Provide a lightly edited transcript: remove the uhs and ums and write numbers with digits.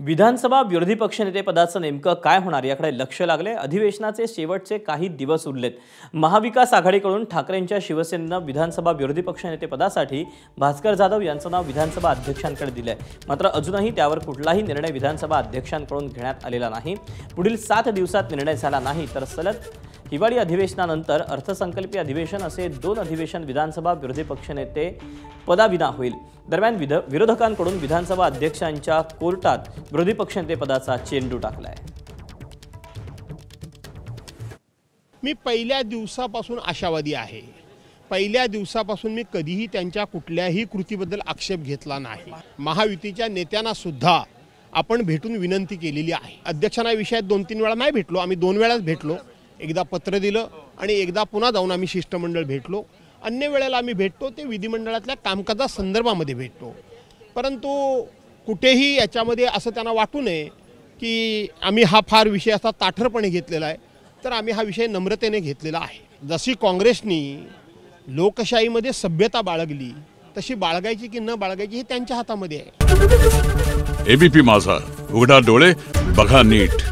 विधानसभा विरोधी पक्षनेते पदाचं नेमकं काय होणार याकडे लक्ष लागले। अधिवेशनाचे शेवटचे काही दिवस उरलेत। महाविकास आघाडीकडून ठाकरेंच्या शिवसेनेनं विधानसभा विरोधी पक्षनेते पदासाठी भास्कर जाधव यांचं नाव विधानसभा अध्यक्षांकडे दिलंय। मात्र अजूनही त्यावर कुठलाही निर्णय विधानसभा अध्यक्षांकडून घेण्यात आलेला नाही। पुढील 7 दिवसात निर्णय झाला नाही तर सलग हिवाळी अधिवेशनानंतर अर्थसंकल्पीय अधिवेशन असे 2 अधिवेशन विधानसभा विरोधी पक्षनेते पदाविना होईल। दरम्यान विरोधकांकडून विधानसभा अध्यक्षांच्या कोर्टात विरोधी पक्षनेते पदाचा चेंडू टाकलाय। मी पहिल्या दिवसापासून आशावादी आहे। पहिल्या दिवसापासून मी कधीही त्यांच्या कुठल्याही कृतीबद्दल आक्षेप घेतला नाही। महायुतीच्या नेत्यांना सुद्धा आपण भेटून विनंती केलेली आहे। अध्यक्षांना विषयात 2-3 वेळा नाही भेटलो, आम्ही 2 वेळाच भेटलो। एकदा पत्र दिलं आणि एकदा पुन्हा जाऊन आम्ही शिष्टमंडळ भेटलो। अन्य वेळेला आम्ही भेटतो ते विधिमंडळातल्या कामकाजा संदर्भामध्ये भेटतो। परंतु कुठेही याच्यामध्ये असं त्यांना वाटू नये की आम्ही हा फार विषय असा ताठरपणे घेतलेला आहे, तर आम्ही हा विषय नम्रतेने घेतलेला आहे। जशी काँग्रेसनी लोकशाहीमध्ये सभ्यता बाळगली तशी बाळगायची की न बाळगायची हे त्यांच्या हातामध्ये आहे। एबीपी माझा, उघडा डोळे बघा नीट।